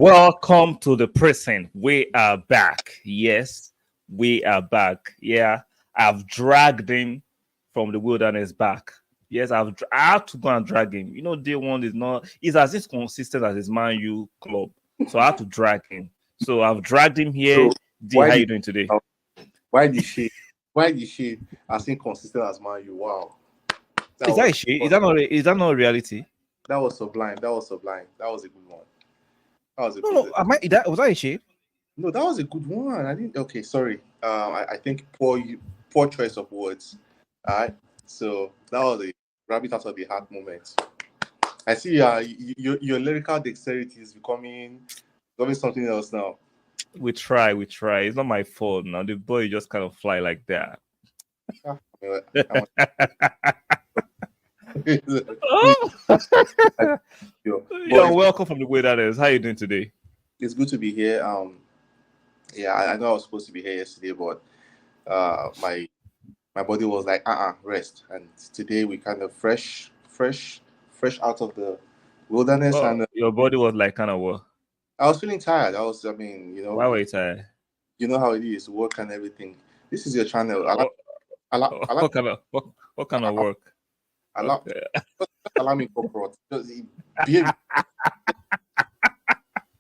Welcome to the prison. We are back. Yes, we are back. Yeah, I've dragged him from the wilderness back. Yes, I have to go and drag him. Day one is not. He's as inconsistent as his Man U club, so I have to drag him. So I've dragged him here. So D, why how you did doing today? why did she as inconsistent as Man U? Wow, Is that a shade? Is that not a reality? that was sublime. That was sublime. That was a good one. That was a No, good. no. Was that a shade? No, that was a good one. I didn't. Okay, sorry. I think poor choice of words. All right. So that was a rabbit out of the hat moment. I see. Your lyrical dexterity is becoming something else now. We try. It's not my fault now. The boy just kind of fly like that. Ah, I'm Oh. But You're welcome from the wilderness. How you doing today? it's good to be here. Yeah, I know I was supposed to be here yesterday, but my body was like, rest. And today we kind of fresh out of the wilderness, Oh, and your body was like kind of what? I was feeling tired. I mean, Why were you tired? you know how it is, work and everything. This is your channel. Oh, I like, what kind of work? allow, Okay. allow me corporate. Just behave,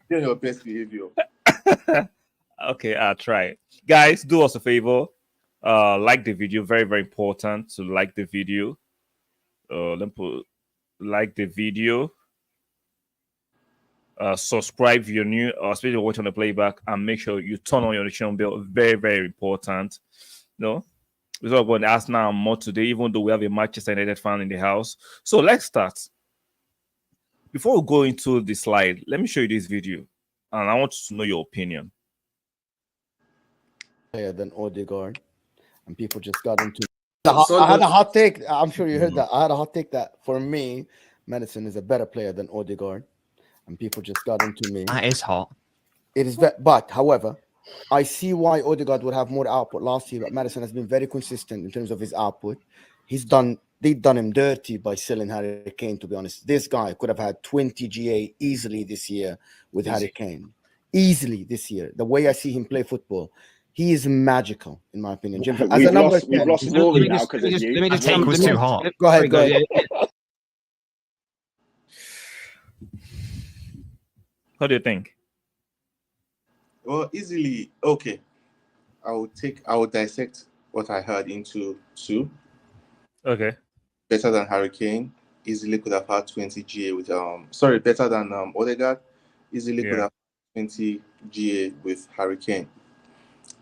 be on your best behavior. Okay, I'll try. Guys, do us a favor. Like the video. Very, very important to like the video. Let me put like the video. Subscribe if you're new, especially watching the playback, and make sure you turn on your notification bell. Very, very important. No, we're not going to ask now more today, even though we have a Manchester United fan in the house. So let's start. Before we go into the slide, let me show you this video, and I want you to know your opinion. Than Odegaard, and people just got into. I had a hot take. I'm sure you heard that. I had a hot take that for me, Madison is a better player than Odegaard, and people just got into me. That is hot. It is, but however, I see why Odegaard would have more output last year, but Madison has been very consistent in terms of his output. They've done him dirty by selling Harry Kane. To be honest, this guy could have had 20 GA easily this year with Harry Kane. Easily this year. The way I see him play football. He is magical, in my opinion. Jim, as we've a number lost 10, Rory now because of you. Let me just take was too hot. Go ahead. What do you think? Well, easily okay. I would dissect what I heard into two. Okay. Better than Harry Kane. Easily could have had 20 GA with better than Odegaard. Easily could have 20 GA with Harry Kane.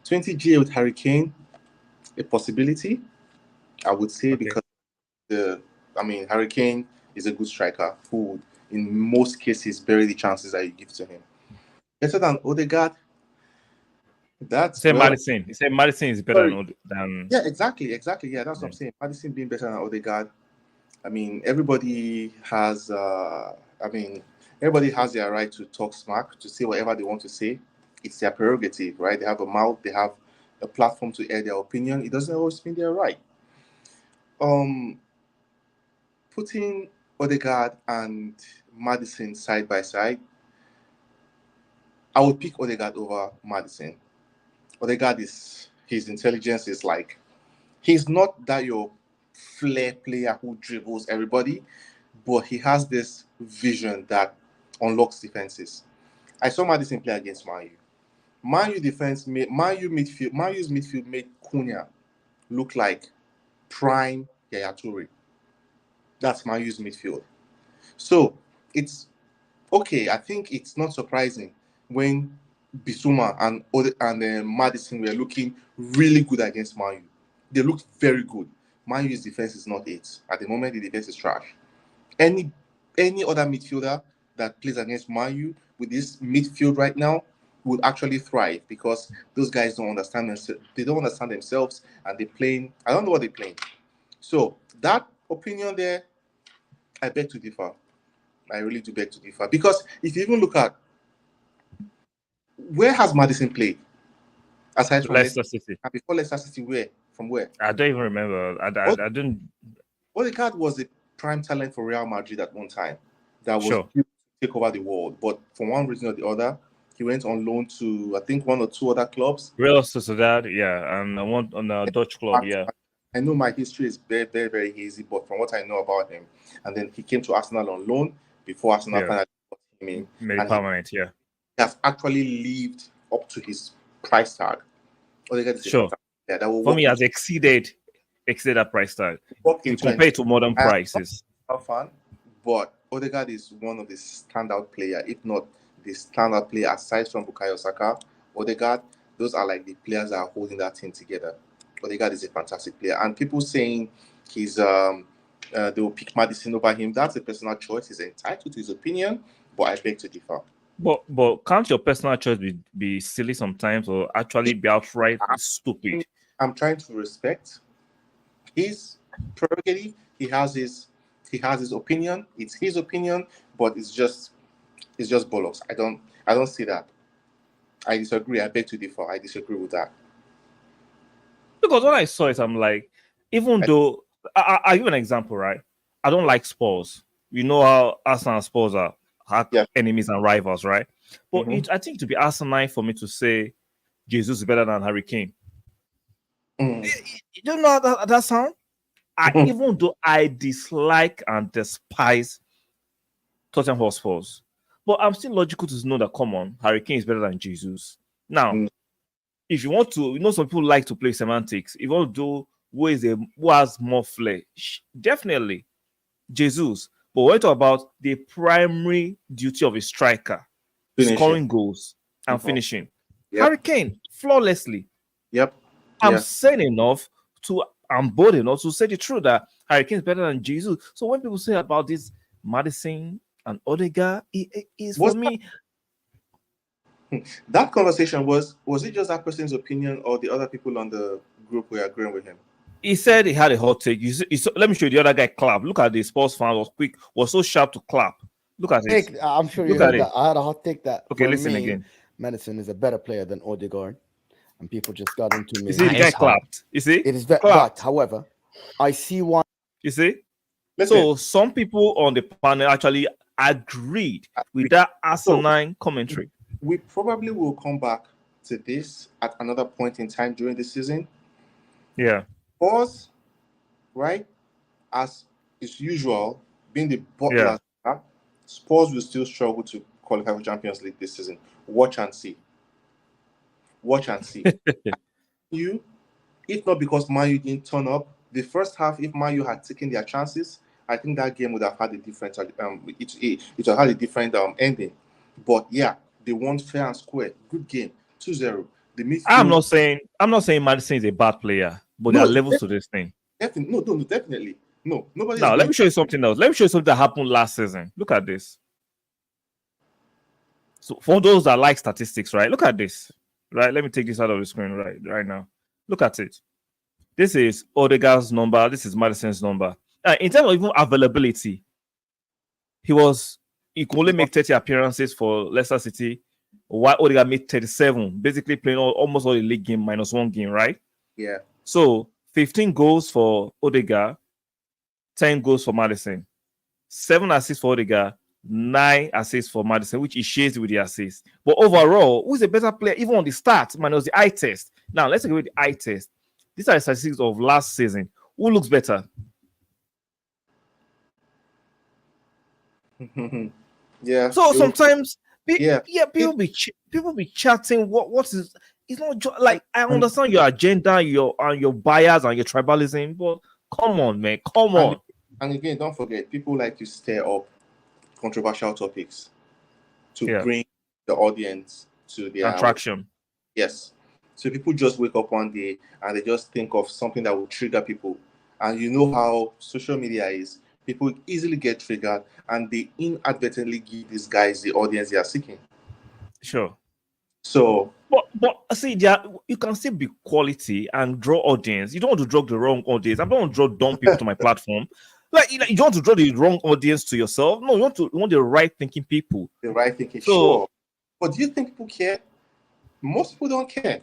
20 GA with Harry Kane, a possibility, I would say, because Harry Kane is a good striker who would, in most cases, bury the chances that you give to him. Better than Odegaard. Madison. You say Madison is better than. Yeah, exactly. Yeah, that's what I'm saying. Madison being better than Odegaard. I mean, everybody has their right to talk smack, to say whatever they want to say. It's their prerogative, right? They have a mouth, they have a platform to air their opinion. It doesn't always mean they're right. Putting Odegaard and Madison side by side, I would pick Odegaard over Madison. Odegaard his intelligence is like, he's not that your flair player who dribbles everybody, but he has this vision that unlocks defenses. I saw Madison play against Man U. Man U's midfield made Cunha look like prime Yaya Toure. That's Man U's midfield. So it's okay. I think it's not surprising when Bissouma and Madison were looking really good against Man U. They looked very good. Man U's defense is not it. At the moment, the defense is trash. Any other midfielder that plays against Man U with this midfield right now would actually thrive, because those guys don't understand themselves. They don't understand themselves, and they're playing. I don't know what they're playing. So that opinion there, I beg to differ. I really do beg to differ, because if you even look at where has Madison played, aside from Leicester City, and before Leicester City, from where? I don't even remember. I didn't. Odegaard was a prime talent for Real Madrid at one time. That was Sure. built to take over the world. But for one reason or the other, he went on loan to, I think, one or two other clubs. Real Sociedad, yeah, and I want on a Dutch club, yeah. I know my history is very, very, very hazy, but from what I know about him, and then he came to Arsenal on loan before Arsenal finally got him in. Made it permanent, yeah. He has actually lived up to his price tag. Sure. Yeah, for me, has exceeded that price tag compared to modern prices. I'm not a fan, but Odegaard is one of the standout players, if not the standout player aside from Bukayo Saka. Odegaard, those are like the players that are holding that team together. Odegaard is a fantastic player, and people saying he's they will pick Maddison over him. That's a personal choice. He's entitled to his opinion, but I beg to differ. But can't your personal choice be silly sometimes, or actually be outright stupid? I'm trying to respect his prerogative. He has his opinion. It's his opinion, but it's just bollocks. I don't see that. I disagree. I beg to differ. I disagree with that. Because when I saw it, I'm like, even though I'll give an example, right? I don't like Spurs. You know how Arsenal and Spurs are enemies and rivals, right? But I think to be Arsenal for me to say Jesus is better than Harry Kane. You don't know that sound? Even though I dislike and despise Tottenham Hotspurs, but I'm still logical to know that, come on, Harry Kane is better than Jesus. Now, if you want to, some people like to play semantics. If you want to do who has more flair, definitely Jesus. But when we talk about the primary duty of a striker, scoring goals and finishing, Harry Kane, flawlessly. I'm saying enough I'm bold enough to say the truth that Harry Kane is better than Jesus. So when people say about this Maddison and Odegaard, it is for me. That conversation was it just that person's opinion, or the other people on the group were agreeing with him? He said he had a hot take. Let me show you the other guy clap. Look at the Sports fan was so sharp to clap. Look at it. I'm sure you heard that. I had a hot take that. Okay, listen again. Maddison is a better player than Odegaard, and people just got into me. You see, the guy clapped. You see, it is but however, I see why. You see, so some people on the panel actually agreed with that asinine commentary. We probably will come back to this at another point in time during the season. Yeah. Spurs, right, as is usual, being the bottom, Spurs will still struggle to qualify for Champions League this season. Watch and see. You, if not because Man U didn't turn up, the first half, if Man U had taken their chances, I think that game would have had a different it would have had a different ending. But yeah, they won fair and square. Good game. 2-0. I'm not saying Maddison is a bad player, but there are levels to this thing. Definitely. No, nobody. Now let me show you something else. Let me show you something that happened last season. Look at this. So for those that like statistics, right? Look at this. Right, let me take this out of the screen right now. Look at it. This is Odegaard's number. This is Maddison's number. In terms of even availability, he could only make 30 appearances for Leicester City, while Odegaard made 37, basically playing almost all the league game minus one game, right? Yeah. So 15 goals for Odegaard, 10 goals for Maddison, 7 assists for Odegaard, 9 assists for Maddison, which he shares with the assists. But overall, who's a better player, even on the stats, minus the eye test? Now, let's go with the eye test. These are the statistics of last season. Who looks better? Yeah. So sometimes, people be chatting. What is? It's not like I understand your agenda, your bias and your tribalism, but come on, man, come on. And again, don't forget, people like to stir up controversial topics to bring the audience to their attraction. Yes. So people just wake up one day and they just think of something that will trigger people. And you know how social media is. People easily get triggered and they inadvertently give these guys the audience they are seeking. Sure. So, but see, you can still be quality and draw audience. You don't want to draw the wrong audience. I don't want to draw dumb people to my platform. Like you don't want to draw the wrong audience to yourself. No, you want the right thinking people. The right thinking, sure. But do you think people care? Most people don't care.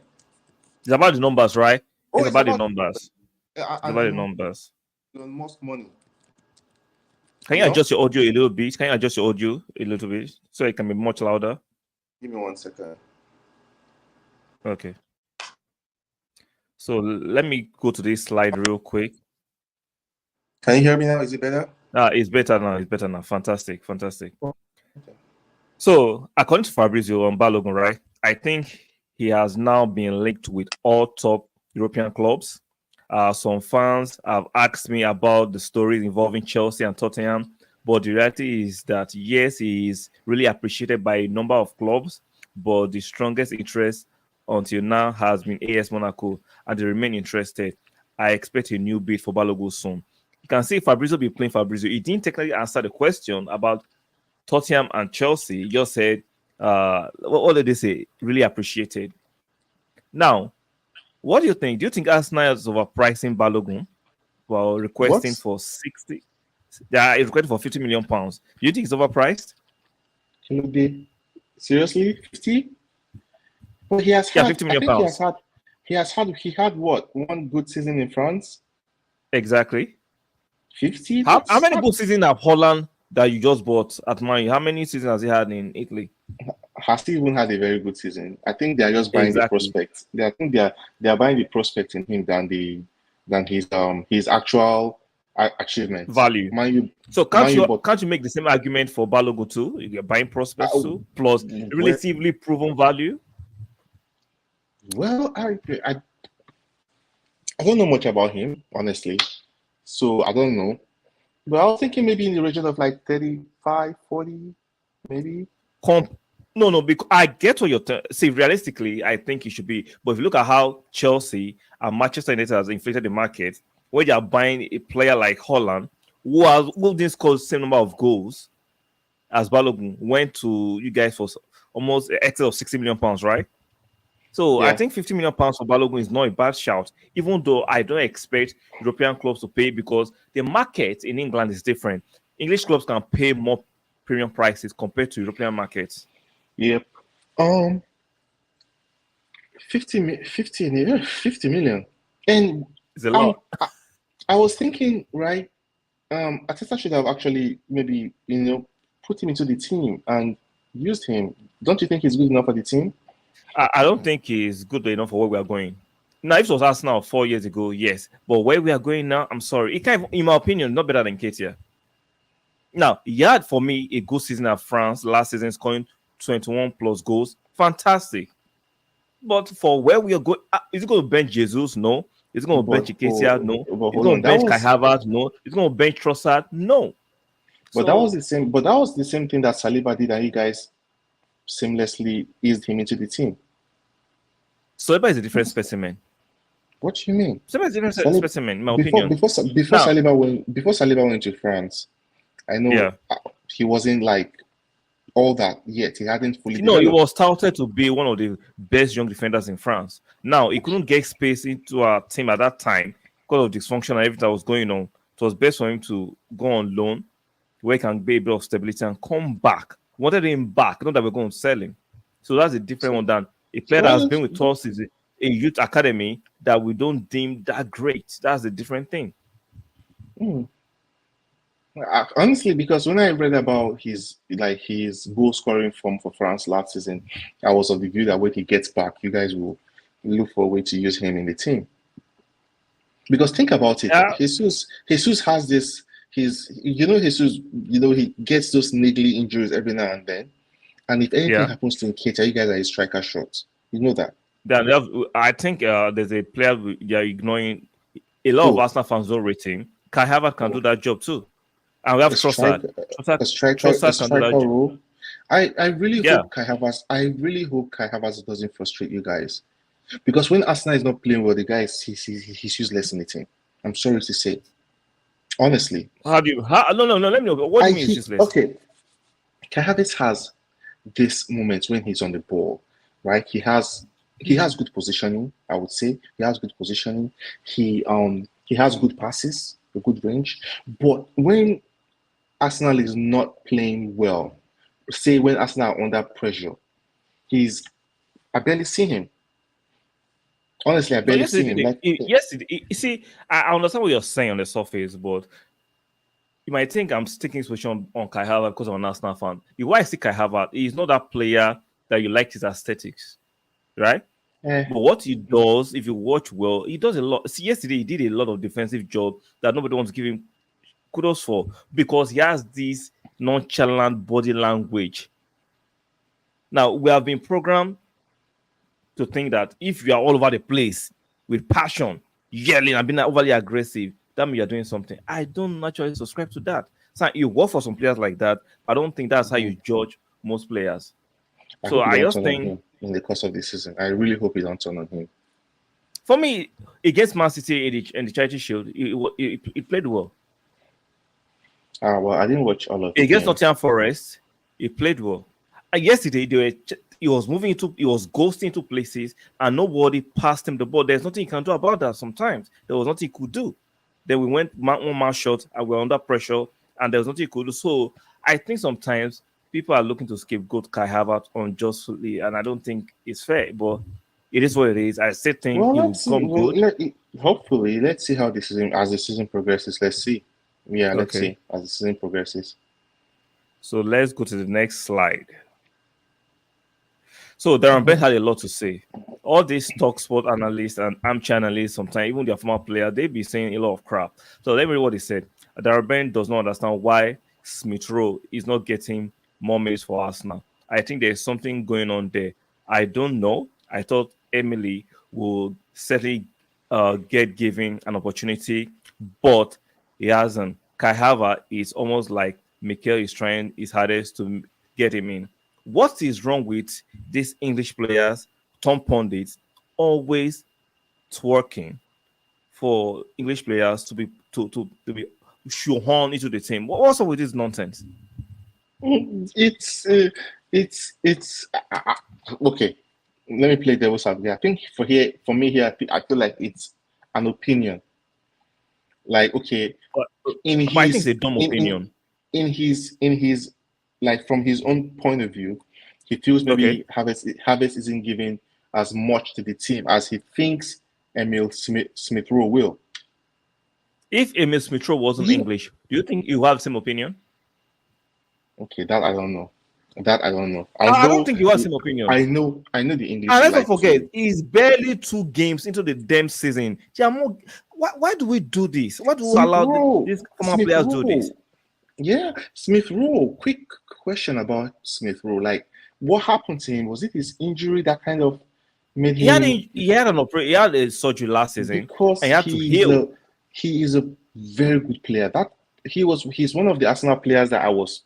It's about the numbers, right? It's about the numbers. It's about the numbers. Most money. Can you adjust your audio a little bit? Can you adjust your audio a little bit so it can be much louder? Give me 1 second. Okay. So let me go to this slide real quick. Can you hear me now? Is it better? It's better now. It's better now. Fantastic. Fantastic. Okay. So according to Fabrizio on Balogun, right? I think he has now been linked with all top European clubs. Some fans have asked me about the stories involving Chelsea and Tottenham, but the reality is that yes, he is really appreciated by a number of clubs, but the strongest interest until now has been AS Monaco, and they remain interested. I expect a new bid for Balogun soon. You can see Fabrizio be playing Fabrizio. He didn't technically answer the question about Tottenham and Chelsea. He just said, what did they say? Really appreciated. Now, what do you think? Do you think Arsenal is overpricing Balogun while requesting for 60? Yeah, it's requesting for 50 million pounds. Do you think it's overpriced? Can it be seriously 50? Well, he has 50 million pounds. He had what? One good season in France? Exactly. 50? How many good seasons have Holland that you just bought at Man U? How many seasons has he had in Italy? Has he even had a very good season? I think they are just buying the prospect. I think they are buying the prospect in him than his actual achievement value. So can't you make the same argument for Balogun too? You're buying prospects too, plus relatively proven value. Well, I don't know much about him, honestly. So I don't know. But I was thinking maybe in the region of like 35, 40, maybe. No, because I get what you're see. Realistically, I think it should be. But if you look at how Chelsea and Manchester United has inflated the market, where you are buying a player like Holland, who didn't score the same number of goals as Balogun, went to you guys for almost excess of 60 million pounds, right? So I think 50 million pounds for Balogun is not a bad shout, even though I don't expect European clubs to pay because the market in England is different. English clubs can pay more premium prices compared to European markets. Yep. 50 million. And it's a lot. I was thinking, right? Arteta should have actually maybe, put him into the team and used him. Don't you think he's good enough for the team? I don't think he's good enough for where we are going. Now, if it was Arsenal 4 years ago, yes. But where we are going now, I'm sorry. It can't, in my opinion, not better than Ketia. Now, he had, for me, a good season at France. Last season, scoring 21 plus goals. Fantastic. But for where we are going, is it going to bench Jesus? No. Is it going to bench Ketia? No. Is it going to bench Kai Havertz? No. Is it going to bench Trossard? No. But that was the same. But that was the same thing that Saliba did, and you guys seamlessly eased him into the team. Saliba is a different specimen. What do you mean? Saliba is a different specimen, in my opinion. Before Saliba went to France, I know he wasn't like all that yet. He hadn't fully. No, he was touted to be one of the best young defenders in France. Now he couldn't get space into our team at that time because of dysfunction and everything that was going on. It was best for him to go on loan, where he can be a bit of stability and come back. Wanted him back, not that we're going to sell him. So that's a different one than a player that has been with us is a youth academy that we don't deem that great. That's a different thing. Honestly, because when I read about his goal scoring form for France last season, I was of the view that when he gets back, you guys will look for a way to use him in the team. Because think about it, Jesus has this. Jesus, he gets those niggly injuries every now and then. And if anything happens to Nketiah, you guys are his striker shots. You know that. I think there's a player you're ignoring. A lot of Arsenal fans don't rate him. Kai Havertz can do that job too. And we have Trossard. Trossard role. I really hope Kai Havertz doesn't frustrate you guys. Because when Arsenal is not playing well, the guy he's useless in the team. I'm sorry to say. Honestly. No, let me know. What do you mean useless? Okay. Kai Havertz has this moment when he's on the ball, right? He has good positioning, I would say. He has good positioning. He has good passes, a good range. But when Arsenal is not playing well, say when Arsenal are under pressure, I barely see him. Honestly, I barely see him. You see, I understand what you're saying on the surface, but you might think I'm sticking this position on Kai Havertz because I'm an Arsenal fan. Why I see Kai Havertz, he's not that player that you like his aesthetics, right? Eh, But what he does, if you watch well, he does a lot. See, yesterday he did a lot of defensive job that nobody wants to give him kudos for because he has this nonchalant body language. Now, we have been programmed to think that if you are all over the place with passion, yelling and being overly aggressive, that means you're doing something. I don't naturally subscribe to that. So you work for some players like that. I don't think that's how you judge most players. So hope he I don't just turn on think, him in the course of the season. I really hope he don't turn on him. for me, against Man City in the Charity Shield, he played well. Well, I didn't watch all of it. Against Nottingham Forest, he played well. And yesterday, he was ghosting into places, and nobody passed him the ball. There's nothing you can do about that. Sometimes there was nothing he could do. Then we went one man shot, and we were under pressure, and there was nothing he could do. So I think sometimes people are looking to scapegoat Kai Havertz unjustly, and I don't think it's fair. But it is what it is. I still think Well, he will let's see. come good. Hopefully, let's see how as the season progresses. Let's see. Yeah, let's Okay. see as the season progresses. So let's go to the next slide. So Darren Bent had a lot to say. All these talk sport analysts and armchair analysts, sometimes even their former player, they be saying a lot of crap. So let me read what he said. Darren Bent does not understand why Smith Rowe is not getting more minutes for Arsenal. I think there's something going on there. I don't know. I thought Emily would certainly get given an opportunity, but he hasn't. Kai Havertz is almost like Mikel is trying his hardest to get him in. What is wrong with these English players, Tom Pundits, always twerking for English players to be shoehorned into the team? What's up with this nonsense? It's okay. Let me play devil's advocate. I think for me, I feel like it's an opinion. Like, okay, But in I think his it's a dumb opinion. in his like from his own point of view, he feels maybe Havertz isn't giving as much to the team as he thinks Emil Smith Rowe will. If Emil Smith Rowe wasn't Yeah. English, do you think you have the same opinion? Okay, that I don't know. That I don't know. I don't think you have the same opinion. I know the English. And let's like not forget, to- it's barely 2 games into the damn season. Why do we do this? Why do we Smith allow Rowe. these former Smith players do Rowe. this? Yeah, Smith Rowe. Quick question about Smith Rowe. Like, what happened to him? Was it his injury that kind of made He had him? he had a surgery last season. Because and he had to heal. he is a very good player. He's one of the Arsenal players that I was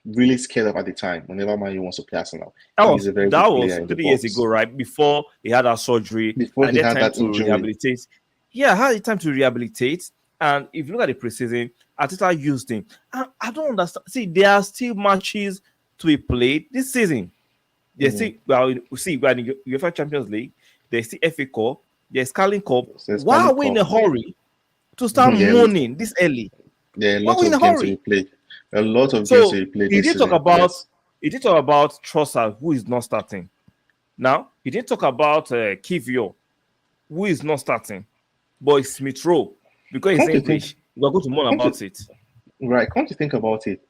really scared of at the time. Whenever Man U wants to play Arsenal, he's a very good player in the 3 years box. ago, right? Before he had that surgery. Before and he had had time that to injury. rehabilitate. Yeah, had the time to rehabilitate. And if you look at the preseason, Arteta used him. I don't understand. See, there are still matches to be played this season. We're in the UEFA Champions League. There's the FA Cup. There's Carling Cup. There's Why are Carling we in a Cup. hurry to start Yeah. mourning this early? There are a Why lot are we in of a games to hurry? be played. A lot of So games to be played. he this did talk season. about Yes. he did talk about Trossard, who is not starting. Now he didn't talk about Kivio, who is not starting, but it's Smith Rowe because he's Come to English. We're going to mourn come to- about it. Right, come to think about it,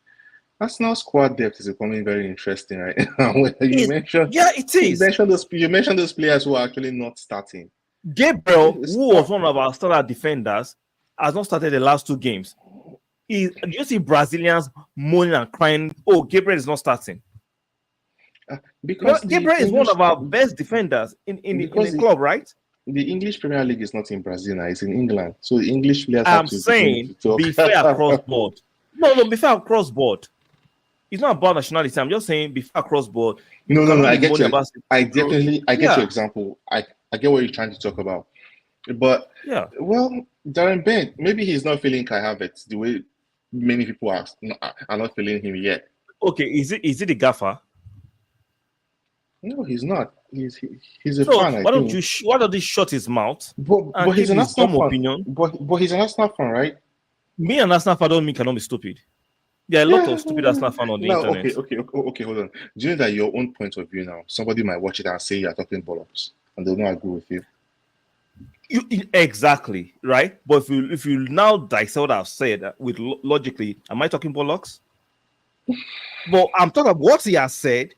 Arsenal squad depth is becoming very interesting right now. you It's- mentioned, Yeah, it is. you mentioned those players who are actually not starting. Gabriel, It's who was tough. one of our standard defenders, has not started the last 2 games. Do you see Brazilians moaning and crying? Oh, Gabriel is not starting. Because the Gabriel is one English- of our best defenders in Because the club, right? the English Premier League is not in Brazil now; it's in England. So the English players I'm have to saying begin to be talk. fair across board. No, be fair across board. It's not about nationality. I'm just saying be fair across board. No, Cannot I be get moaning you. about I get Yeah. your example. I get what you're trying to talk about. But Yeah. well, Darren Bent, maybe he's not feeling Kai Havertz the way many people are not feeling him yet. Okay, is it the gaffer? No, he's not. He's a So fan. why don't he shut his mouth But and he's give an his dumb Arsenal fan. opinion? But he's an Arsenal fan, right? Me and Arsenal fan don't mean cannot be stupid. There are a lot Yeah. of stupid Arsenal fans on the No, internet. okay, hold on. Do you know that your own point of view now? Somebody might watch it and say you're talking bollocks, and they'll not agree with you. Exactly, right? But if you now dissect what I've said with logically, am I talking bollocks? But I'm talking about what he has said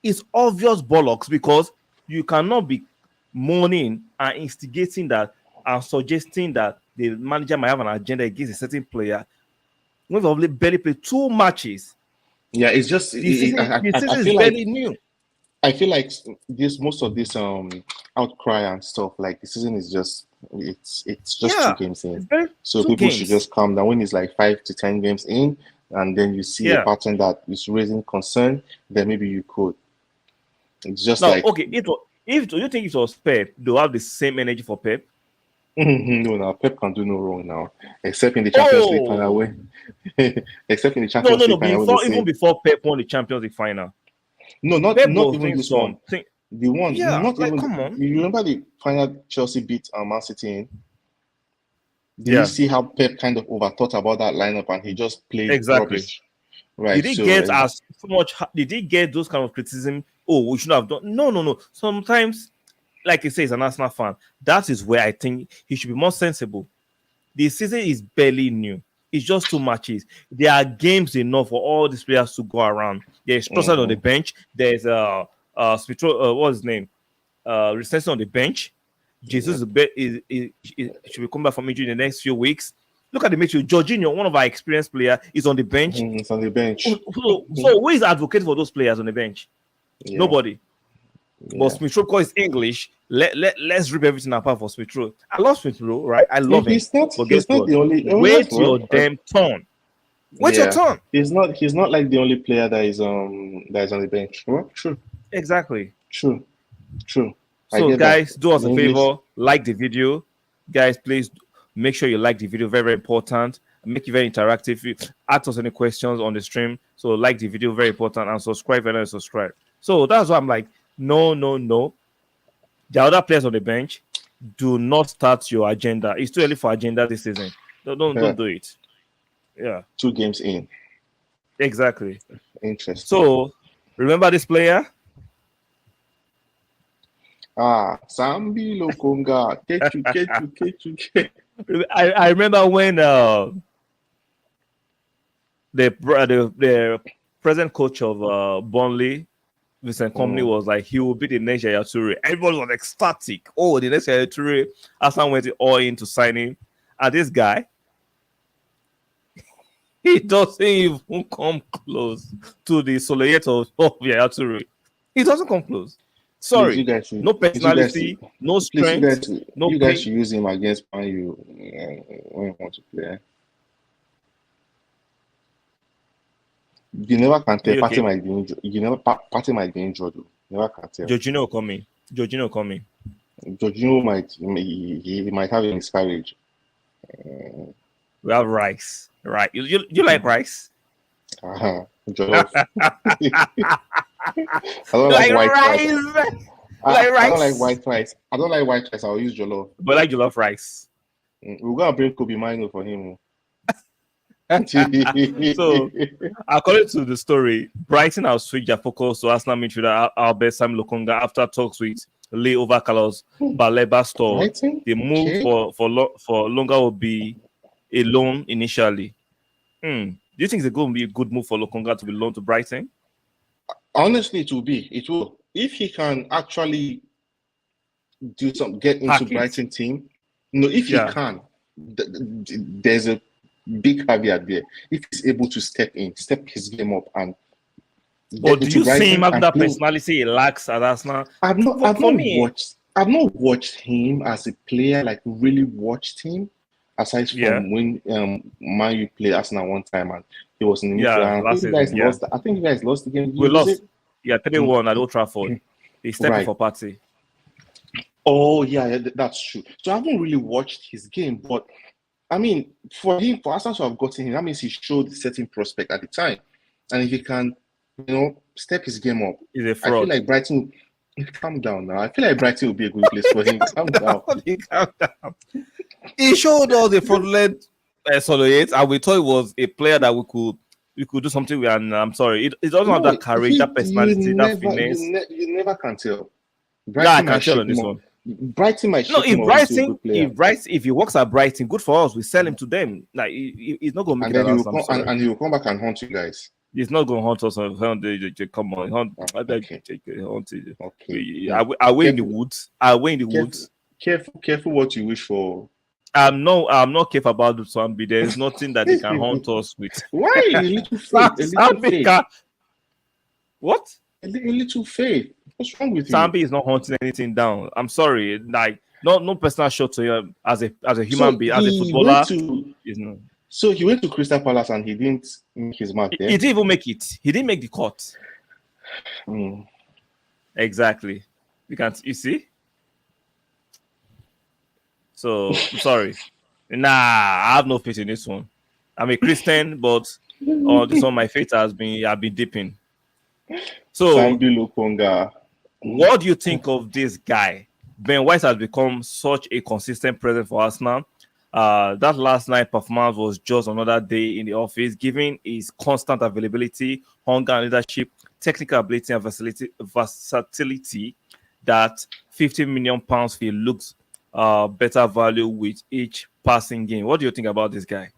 is obvious bollocks, because you cannot be moaning and instigating that and suggesting that the manager might have an agenda against a certain player. We've only barely played 2 matches. Yeah, it's just The season I is feel like barely new. I feel like this most of this outcry and stuff, like the season is just it's just 2 Yeah, games in. it's very So 2 people should games. just calm down. When it's like 5 to 10 games in, and then you see a Yeah. pattern that is raising concern, then maybe you could. It's just Now, like okay, if you think it was Pep, they'll have the same energy for Pep. no, now Pep can do no wrong now, except in the Champions League final Oh, win. Except in the no, Champions no, no. League final when they Even say before Pep won the Champions League final, no, Pep not was even doing this one. something. The one, Yeah, not like even. come on. You remember the final Chelsea beat Man City in? Did you Yeah, see how Pep kind of overthought about that lineup and he just played exactly. rubbish? Right. Did he So get as much? Did he get those kind of criticism? Oh, we should have done. No, no, no. Sometimes, like you say, he's an Arsenal fan. That is where I think he should be more sensible. The season is barely new. It's just 2 matches. There are games enough for all these players to go around. There's Trossard on the bench. There's what's his name? Richarlison on the bench. Jesus should be coming back from injury in the next few weeks. Look at the midfield. Jorginho, one of our experienced players, is on the bench. it's on the bench. So who is advocating for those players on the bench? Yeah. Nobody. Yeah. But Smith Rowe is English. Let's rip everything apart for Smith Rowe. I love Smith Rowe, right? I love him. He's not. But He's guess not what? the only. Wait your damn turn. Wait your turn. He's not. He's not like the only player that is on the bench. Well, true. Exactly. True. I So get guys, that. do us a English- favor, like the video. Guys, please make sure you like the video. Very, very important. Make it very interactive. Ask us any questions on the stream. So like the video, very important, and subscribe if you don't subscribe. So that's why I'm like, no. The other players on the bench, do not start your agenda. It's too early for agenda this season. Don't do it. Yeah, 2 games in. exactly. Interesting. So remember this player? Sambi Lokonga. Kechu. I remember when the present coach of Burnley, Vincent Kompany, was like, he will be the next Yaya Toure. Everyone was ecstatic. Oh, the next Yaya Toure. Arsenal went all in to sign him. And this guy, he doesn't even come close to the silhouette of Yaya Toure. He doesn't come close. Sorry, Please, you guys should- no personality, no Please, strength, no you guys pace. should use him against Man U when you want to play. You never can tell. Okay. Party might be injured. Party might be injured. Though. Never can tell. Jorginho coming. Jorginho he might have a miscarriage. We have Rice. Right. You like Rice? Jollof. I don't Like like white rice. rice. Like I don't rice. like white rice. I don't like white rice. I'll use jollof. But like jollof rice. We're gonna bring Kobe Mino for him. So, according to the story, Brighton have switched their focus to Arsenal midfielder Albert Sam Lokonga after talks with Lee over Carlos Baleba store. Brighton? The move Okay. for Longa will be a loan initially. Do you think it's going to be a good move for Lokonga to be loaned to Brighton? Honestly, it will be. It will. If he can actually get into Package. Brighton team. No, if Yeah. he can, there's a big caveat there. If he's able to step his game up and But do into you see Brighton him having and that play- personality he lacks at Arsenal? I've not For me- watched him as a player, like really watched him, aside from Yeah. when Man U played Arsenal one time and he was in the Yeah, midfield. last season, yeah. I think you guys lost the game. Did We you lose lost. it? Yeah, 3-1 at Old Trafford. He's stepping Right. for party. Oh yeah, that's true. So I haven't really watched his game, but I mean, for Arsenal to have gotten him, that means he showed certain prospect at the time, and if he can, step his game up, He's a I fraud. feel like Brighton. Calm down now. I feel like Brighton will be a good place for him. Calm down. He showed all the fraudulent Soloyet, and we thought it was a player that we could do something with. And I'm sorry, it doesn't have that courage, that personality, that finesse. You never can tell. Yeah, I can might tell shake on this him up. one. Brighton might No, shape him up into a good player. if he works at Brighton, good for us. We sell him to them. Like he's not going to make And it then he at will us. I'm come sorry. and he will come back and haunt you guys. He's not going to hunt us. Come on, Okay. hunt. Okay. Are we in the Careful. woods? Are we in the woods? Careful what you wish for. I'm not careful about the Swambi. There is nothing that they can hunt us with. Why? A little faith. A little Sambi faith. What? A little faith. What's wrong with you? Sambi is not hunting anything down. I'm sorry. Like no personal shot to him as a human being, as a footballer. So he went to Crystal Palace and he didn't make his mark there. He didn't even make it. He didn't make the cut. Mm. Exactly. You see? So I'm sorry. Nah, I have no faith in this one. I'm a Christian, but this one my faith I've been dipping. So Sambi Lokonga. What do you think of this guy? Ben White has become such a consistent presence for Arsenal. That last night performance was just another day in the office, giving his constant availability, hunger and leadership, technical ability and versatility that £50 million fee looks better value with each passing game. What do you think about this guy?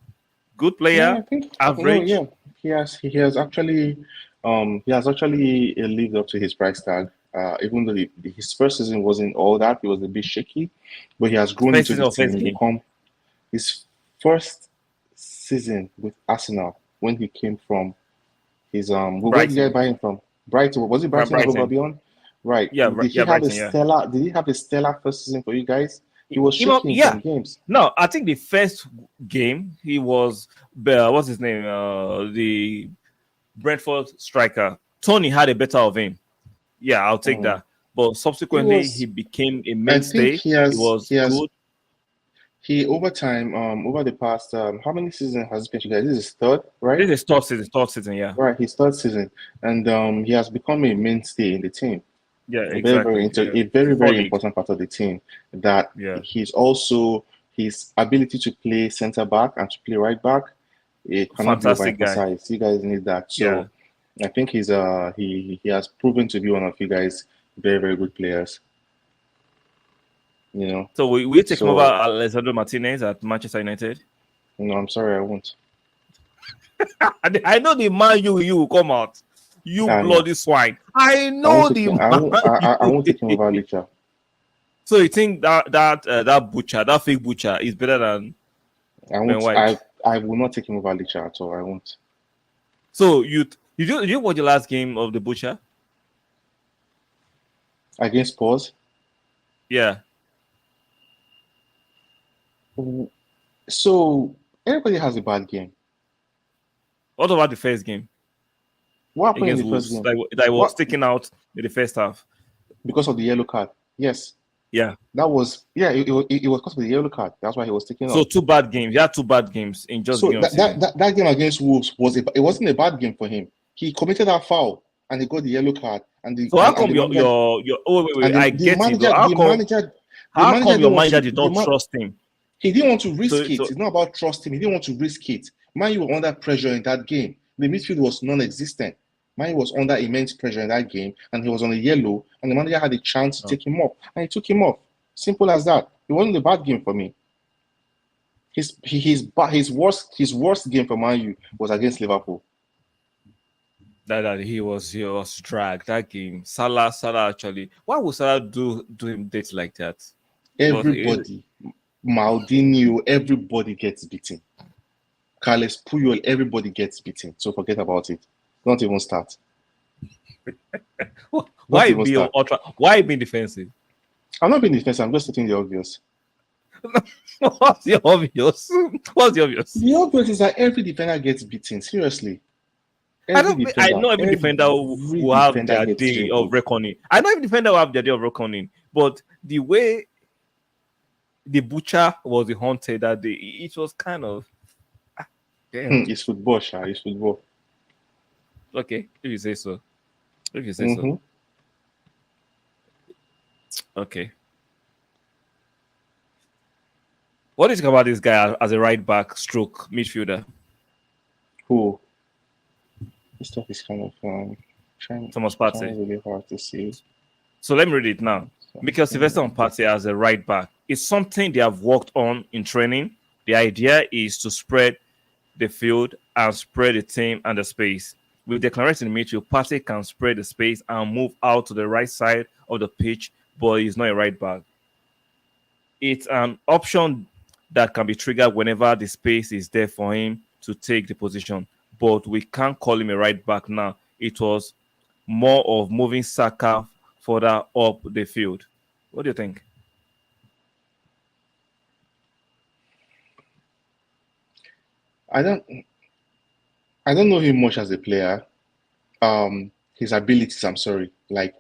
Good player, average. Yeah, he has actually lived up to his price tag. Even though his first season wasn't all that, it was a bit shaky, but he has grown into the team. His first season with Arsenal when he came from his where did you buy him from? Brighton. Was it Brighton or Beyond? Right. Yeah. Did he have a stellar first season for you guys? He was shaking in some games. No, I think the first game he was what's his name? The Brentford striker. Tony had a better of him. Yeah, I'll take that. But subsequently he became a mainstay. He was good. He over time, over the past how many seasons has he been you guys? This is his third, right? This is third season, yeah. Right, his third season. And he has become a mainstay in the team. Yeah, exactly. A very important part of the team. That he's also his ability to play centre back and to play right back. It cannot be overemphasized. You guys need that. So I think he has proven to be one of you guys very good players. You know. So we take him over Alessandro Martinez at Manchester United. No, I'm sorry, I won't. I know the man you will come out. You bloody swine. I know the man. I won't take him over Licha. So you think that butcher, that fake butcher, is better than Ben White? I will not take him over Licha at all. I won't. So you watch the last game of the butcher against Spurs? Yeah. So everybody has a bad game. What about the first game? What happened in the first game? That was sticking out in the first half because of the yellow card. Yes. Yeah. That was it was because of the yellow card. That's why he was sticking out. So 2 bad games. He had 2 bad games in just. So that game against Wolves it wasn't a bad game for him. He committed that foul and he got the yellow card. So how come your wait, I get it. How come your manager did not trust him? He didn't want to risk it. It's not about trust him. He didn't want to risk it. Man, you were under pressure in that game. The midfield was non-existent. Man was under immense pressure in that game, and he was on a yellow, and the manager had a chance to take him off, and he took him off. Simple as that. It wasn't a bad game for me. His worst game for Man U was against Liverpool. That he was dragged that game. Salah actually. Why would Salah do him dates like that? Everybody. Maldini, everybody gets beaten. Carles Puyol, everybody gets beaten. So forget about it. Don't even start. Why being defensive? I'm not being defensive. I'm just stating the obvious. What's the obvious? The obvious is that every defender gets beaten. Seriously. I know every defender will have their day of reckoning. I know every defender will have their day of reckoning. But the way the butcher was the haunted that day, it was kind of damn. It's football, Sha. It's football. Okay, if you say so. Okay. What do you think about this guy as a right back stroke midfielder? Who? This stuff is kind of Thomas Partey. Really hard to see. So let me read it now. Mikel Sylvester on Partey as a right back. It's something they have worked on in training. The idea is to spread the field and spread the team and the space. With Declan Rice in the midfield, Partey can spread the space and move out to the right side of the pitch, but he's not a right back. It's an option that can be triggered whenever the space is there for him to take the position. But we can't call him a right back now. It was more of moving Saka further up the field. What do you think? I don't know him much as a player. His abilities, I'm sorry. Like,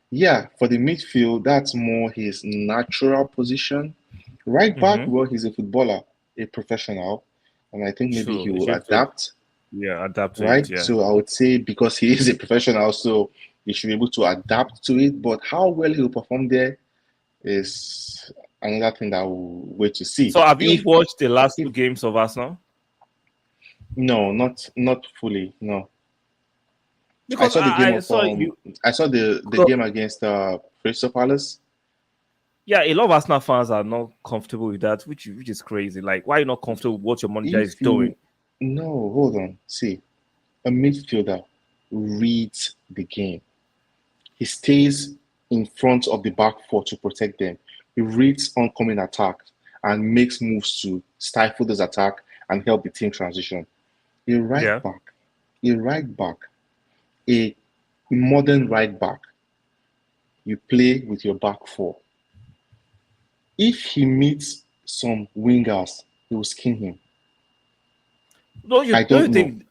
yeah, for the midfield, that's more his natural position. Right back, well, he's a footballer, a professional, and I think maybe Sure, he will sure. adapt, Yeah, adapt to right? it. Yeah. So I would say because he is a professional, so he should be able to adapt to it. But how well he will perform there is another thing that we'll wait to see. So have you If watched the last two games of Arsenal? no, not fully, no. I Because saw the game I of saw you. I saw the So- game against Crystal Palace. Yeah, a lot of Arsenal fans are not comfortable with that, which is crazy. Like, why are you not comfortable with what your manager is If you doing? no, hold on. See, a midfielder reads the game. He stays in front of the back four to protect them. He reads oncoming attack and makes moves to stifle this attack and help the team transition. A right Yeah. back, a right back, a modern right back. You play with your back four. If he meets some wingers, he will skin him. No, you I don't don't think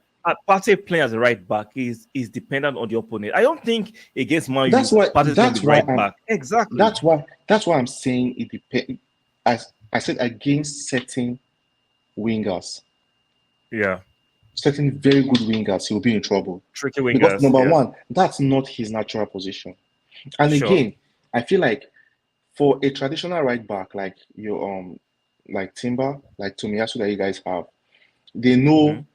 Partey playing as a right back is dependent on the opponent. I don't think against Man U, That's why- Partey's that's the why right I'm- back. Exactly. That's why I'm saying it depends. As I said, against certain wingers, yeah, certain very good wingers, he'll be in trouble. tricky wingers. Because number yeah. one, that's not his natural position. And Sure. again, I feel like for a traditional right back like your like Timber, like Tomiyasu that you guys have, they know Mhm.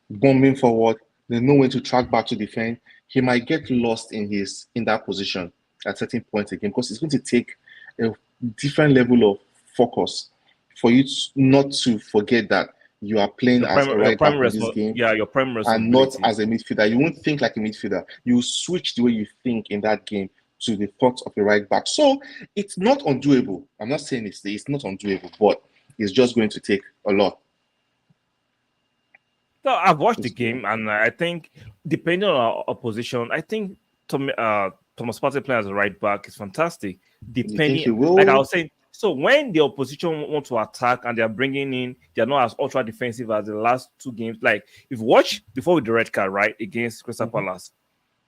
bombing forward, they know when to track back to defend. He might get lost in that position at certain points again because it's going to take a different level of focus for you not to forget that you are playing as a right back in this game your primary and not responsibility. as a midfielder. You won't think like a midfielder. You switch the way you think in that game to the thoughts of a right back. So it's not undoable. I'm not saying it's not undoable, but it's just going to take a lot. So I've watched the game, and I think depending on our opposition, I think Thomas Partey playing as a right back is fantastic. You think he Depending, will? like I was saying, so when the opposition want to attack and they are bringing in, they are not as ultra defensive as the last two games. Like if you watch before with the red card, right, against Crystal Palace,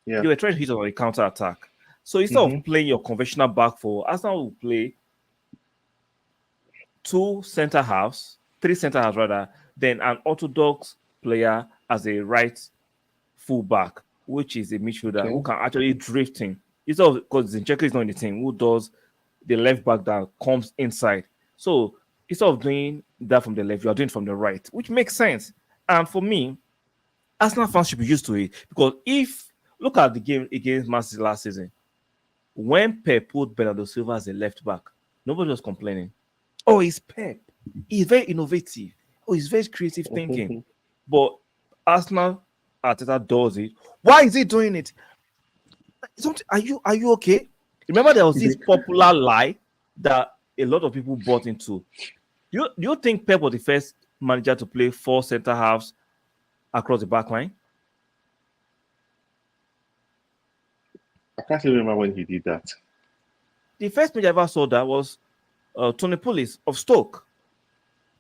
Yeah. they were trying to hit on a counter attack. So instead of Mhm. playing your conventional back four, Arsenal will play three center halves rather, then an orthodox player as a right full back, which is a midfielder Okay. who can actually drift in. Instead of because Zinchenko is not in the team, who does the left back that comes inside. So instead of doing that from the left, you are doing it from the right, which makes sense. And for me, Arsenal fans should be used to it because if look at the game against Man City last season, when Pep put Bernardo Silva as a left back, nobody was complaining. Oh, he's Pep. He's very innovative. Oh, he's very creative thinking. But Arsenal Arteta does it. Why is he doing it? Are you okay? Remember there was this popular lie that a lot of people bought into. Do you think Pep was the first manager to play 4 center halves across the back line? I can't even remember when he did that. The first manager I ever saw that was Tony Pulis of Stoke.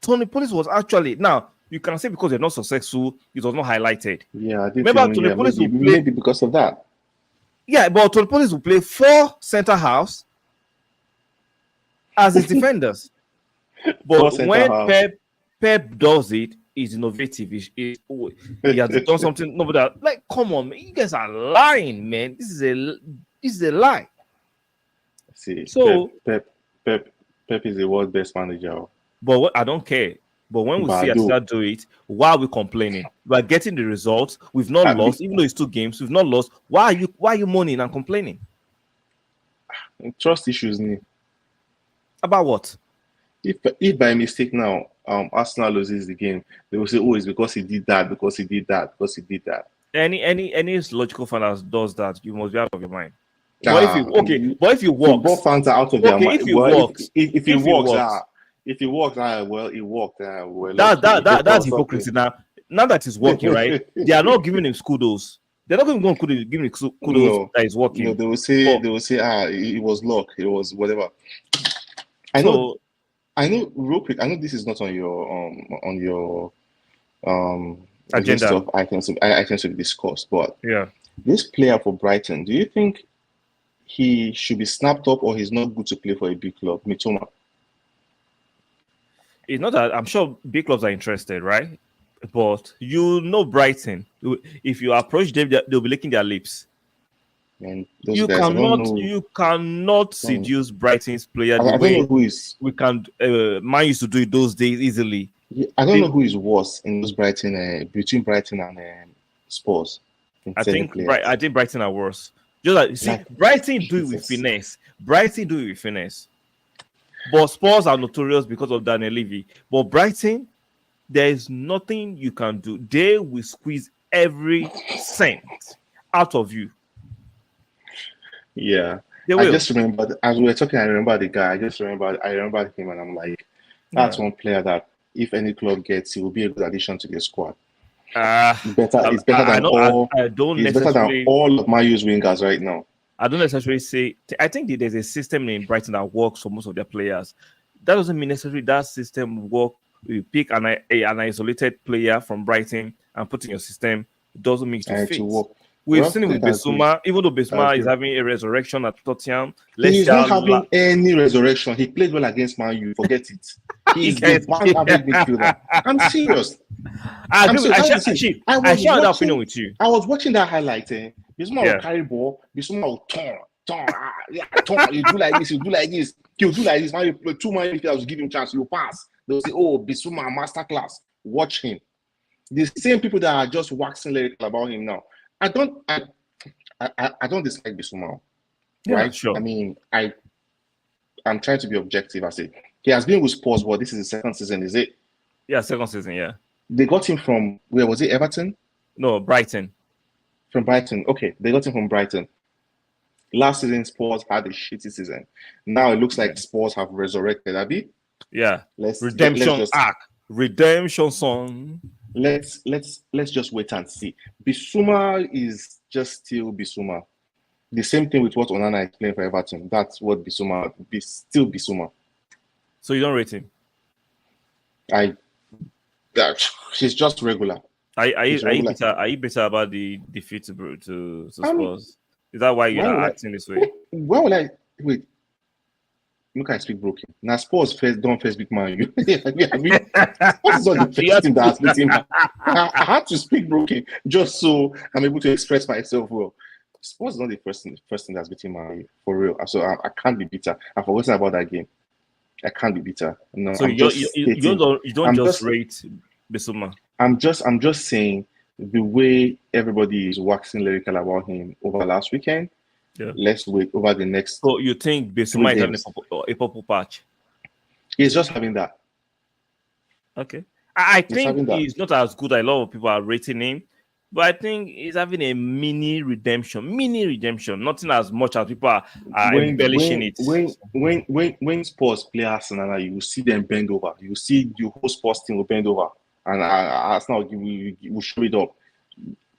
Tony Pulis was actually, now you can say because they're not successful, it was not highlighted. Yeah, I did. Remember Tony Pulis will play. Maybe because of that. Yeah, but Tony Pulis will play 4 center halves as his defenders. But center when halves. Pep does it, he's innovative. He has done something. Nobody like, come on, man. You guys are lying, man. This is a lie. See, So- Pep is the world's best manager. But I don't care. But when we see Badu. Arteta do it, why are we complaining? We are getting the results. We've not lost, even though it's 2 games. We've not lost. Why are you moaning and complaining? Trust issues. Ni. About what? If by mistake now, Arsenal loses the game, they will say, "Oh, it's because he did that, because he did that, because he did that." Any logical fan that does that, you must be out of your mind. But if you football work, fans are out of their mind. if you Well, work, if it works, works, if it works, well, it worked. Well, that's hypocrisy. Now that it's working, right? They are not giving him kudos. They're not going to give him kudos No, that is working. No, they will say it was luck, it was whatever. I know real quick, I know this is not on your agenda list of items to be discussed, but yeah, this player for Brighton, do you think he should be snapped up or he's not good to play for a big club? Mitoma. it's not that I'm sure big clubs are interested, right? But Brighton, if you approach them, they'll be licking their lips. And You cannot seduce Brighton's player I don't know who is. We can. Man used to do it those days easily. I don't know who is worse in those Brighton between Brighton and Spurs. I think Brighton are worse. Just like Brighton do it with finesse. But Spurs are notorious because of Daniel Levy. But Brighton, there is nothing you can do. They will squeeze every cent out of you. Yeah. I just remember, as we were talking, I remember the guy. I remember him, and I'm like, that's one player that if any club gets, he will be a good addition to the squad. It's better than all of my use wingers right now. I don't necessarily say. I think there's a system in Brighton that works for most of their players. That doesn't mean necessarily that system work. You pick an isolated player from Brighton and put in your system. It doesn't mean to fit. We've seen it with Bissouma, even though Bissouma is having a resurrection at Tottenham. He's not having any resurrection. He played well against Man U. Forget it. He's the one average midfielder. I'm serious. I share that opinion with you. I was watching that highlight. Bissouma will carry ball. Bissouma will turn. You do like this. You do like this. He'll do like this. Two Man midfielders will give him chance. He'll pass. They'll say, "Oh, Bissouma masterclass. Watch him." The same people that are just waxing lyrical about him now. I don't dislike Bissouma, right? Sure. I mean, I'm trying to be objective. I say he has been with Spurs. This is his second season, is it? Yeah, second season. Yeah. They got him from where was it? Everton? No, Brighton. From Brighton. Okay, they got him from Brighton. Last season, Spurs had a shitty season. Now it looks like Spurs have resurrected. Abi? Yeah. Redemption song. Let's just wait and see. Bissouma is just still Bissouma. The same thing with what Onana is playing for Everton. That's what Bissouma still Bissouma. So you don't rate him? She's just regular. Are you bitter about the defeat to Spurs? Is that why you are acting this way? Why would I wait? Look, I speak broken. Now Spurs don't beat Man U. What is not the first thing that's beating me? I had to speak broken just so I'm able to express myself well. Spurs is not the first thing that's beating Man U for real. So I can't be bitter. I've forgotten about that game. I can't be bitter. No, so you don't just rate Bissouma. I'm just saying the way everybody is waxing lyrical about him over last weekend. Yeah. Let's wait over the next. So you think Bissouma is having a purple patch? He's just having that. Okay. I think he's not as good. A lot of people are rating him, but I think he's having a mini redemption. Nothing as much as people are embellishing it. When Spurs play Arsenal, you will see them bend over. You will see the whole Spurs team will bend over, and Arsenal will show it up.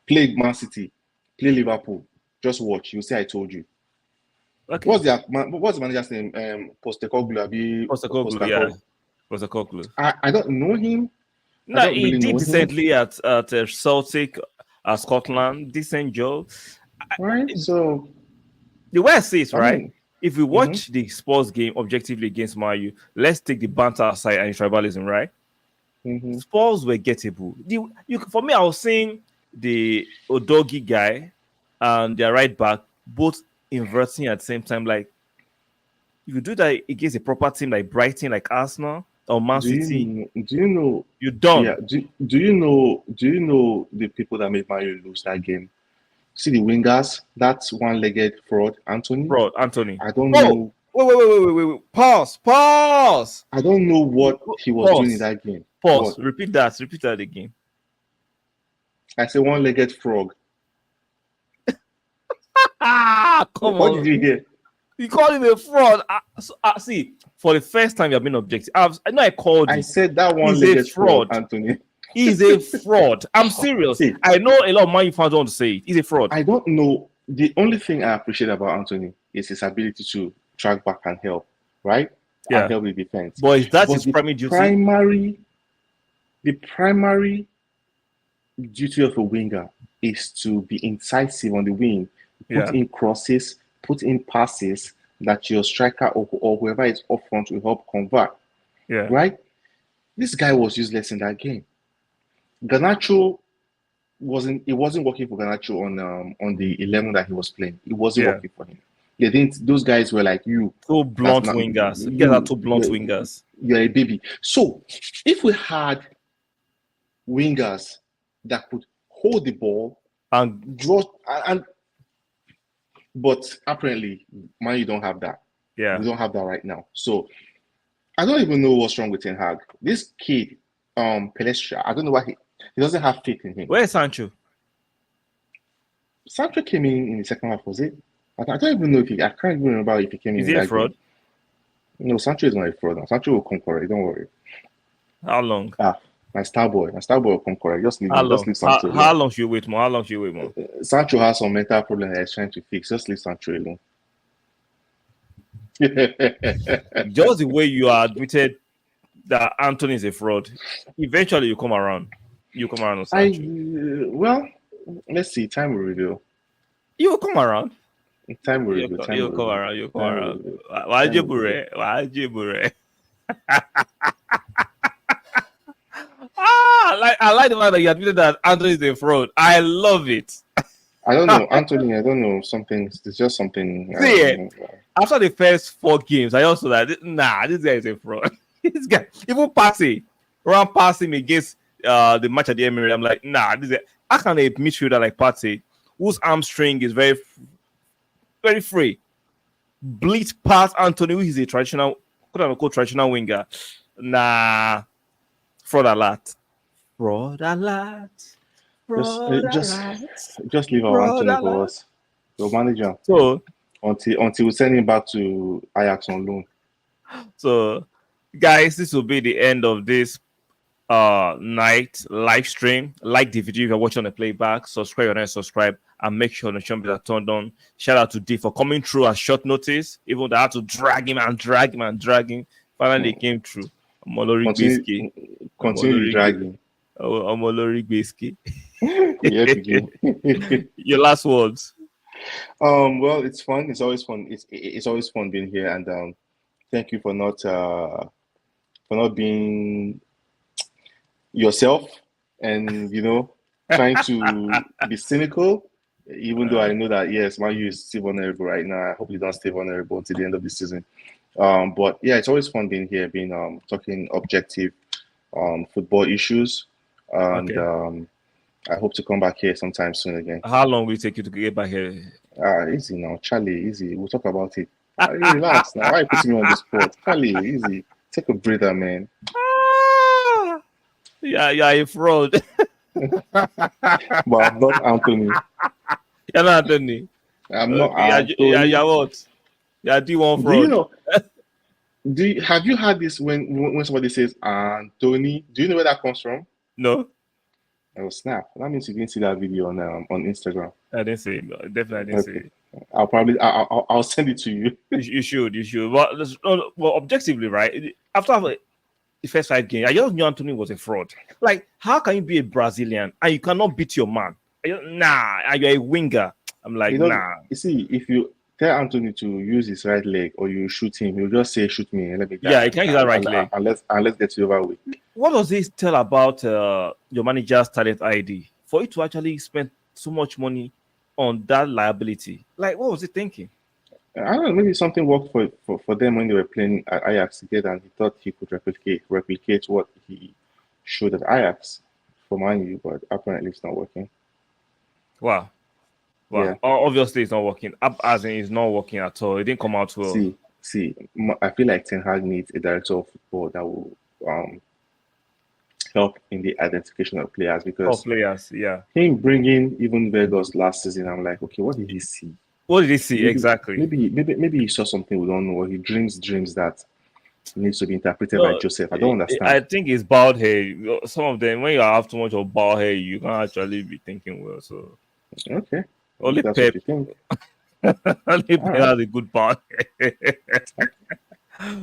Play Man City, play Liverpool. Just watch. You see, I told you. Okay. What's the manager's name? Postecoglou. Postecoglou. I don't know him. No, he did decently at Celtic, Scotland. Decent job. Right. So the way I see it, right? If we watch the Spurs game objectively against Man U, let's take the banter aside and tribalism, right? Spurs were gettable. For me, I was saying the Udogie guy and their right back both inverting at the same time. Like, if you do that against a proper team like Brighton, like Arsenal or Man City, do you know? You don't. Yeah. Do you know the people that made Man U lose that game? See the wingers. That's one-legged fraud, Anthony. Bro, Anthony. I don't Oh, know. wait. Pause. I don't know what he was doing in that game. Pause. What? Repeat that again. I say one-legged frog. Come What on. did you hear? You call him a fraud. See, for the first time you have been objective. I know I called you. I said that He's a one-legged fraud. fraud, Anthony. He's a fraud. I'm serious. See. I know a lot of Man U fans want to say it. He's a fraud. I don't know. The only thing I appreciate about Anthony is his ability to track back and help, right? Yeah. And help the defense. But that's But his the primary duty. The primary duty of a winger is to be incisive on the wing, put in crosses, put in passes that your striker or whoever is up front will help convert. Yeah. Right? This guy was useless in that game. Garnacho wasn't working for Garnacho on the 11 that he was playing. It wasn't working for him. They didn't. Those guys were like, you two blunt not- wingers. you- You guys are two blunt you're- wingers. you're a baby. So if we had wingers that could hold the ball And draw but apparently Man you don't have that. yeah. We don't have that right now. So I don't even know what's wrong with Ten Hag. This kid, Palestra, I don't know why he doesn't have faith in him. Where's Sancho? Sancho came in the second half, was it? I don't even know I can't even remember if he came Is in. he a that fraud? game. No, Sancho is not a fraud. Sancho will come correct. Don't worry. How long? My star boy will come correct. Just leave Sancho alone. How long should you wait more? Sancho has some mental problem that he's trying to fix. Just leave Sancho alone. Just the way you are admitted that Anthony is a fraud, eventually you come around. You come around on Sancho. Well, let's see. Time will reveal. You will come around. Time will reveal. You come around. Why Jibure? I like the fact that you admitted that Anthony is a fraud. I love it. I don't know, Anthony. I don't know. It's just something. After the first 4 games, I also like, this guy is a fraud. This guy, even passing me against the match at the Emirates, I'm like, this guy. How can a midfielder like Partey, whose hamstring is very, very free, blitz past Anthony, who is a traditional, quote-unquote traditional winger? Fraud alert. Just leave our Anthony for us. Your manager. So until we send him back to Ajax on loan. So, guys, this will be the end of this night live stream. Like the video if you're watching on the playback, subscribe and subscribe, and make sure the channel is turned on. Shout out to D for coming through at short notice, even though I had to drag him. Finally he came through. Continue dragging. Omolori Gbeski. Yeah, Your last words. Well, it's fun. It's always fun. It's always fun being here, and thank you for not being yourself, and trying to be cynical. Even though I know that yes, Man U is still vulnerable right now. I hope you don't stay vulnerable until the end of the season. But yeah, it's always fun being here, talking objective football issues, and I hope to come back here sometime soon again. How long will it take you to get back here? Easy now, Charlie. Easy. We'll talk about it. Relax now. Why are you putting me on the spot? Charlie, easy. Take a breather, man. Yeah, you're a fraud. But I'm not Anthony. You're not Anthony. I'm not Anthony. You're what? You're D1 fraud. Have you had this when somebody says Anthony? Do you know where that comes from? No. Oh snap! That means you didn't see that video on Instagram. I didn't see it. Definitely didn't see it. I'll send it to you. You should. Well, objectively, right? After the first 5 games, I just knew Anthony was a fraud. Like, how can you be a Brazilian and you cannot beat your man? And you're a winger. I'm like, nah. You see, if you tell Anthony to use his right leg or you shoot him, he'll just say, "Shoot me and let me die." Yeah, he can't use that right leg. And let's get it over with. What does this tell about your manager's talent ID for you to actually spend so much money on that liability? Like, what was he thinking? I don't know. Maybe something worked for them when they were playing at Ajax together, and he thought he could replicate what he showed at Ajax for Man U, but apparently it's not working. Wow. Well, Yeah. obviously it's not working. As in, it's not working at all. It didn't come out well. I feel like Ten Hag needs a director of football that will help in the identification of players, because Players, yeah. him bringing even Vegas last season, I'm like, okay, what did he see? What did he see exactly? Maybe he saw something we don't know, or he dreams that needs to be interpreted by Joseph. I don't understand. I think it's bald hair. Some of them, when you have too much of bald hair, you can't actually be thinking well. So okay, only that's Pep, what you think. only Pep has a good bald hair.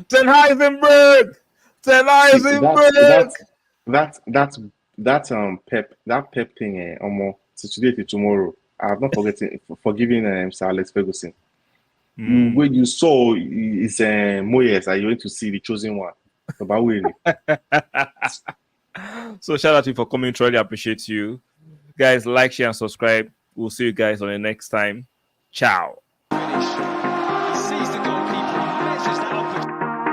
Ten Heisenberg, Ten Heisenberg. That Pep thing, almost to today to tomorrow. I have not forgiven Sir Alex Ferguson. When you saw is Moyes, are you going to see the chosen one? So shout out to you for coming. Truly appreciate you guys. Like, share, and subscribe. We'll see you guys on the next time. Ciao.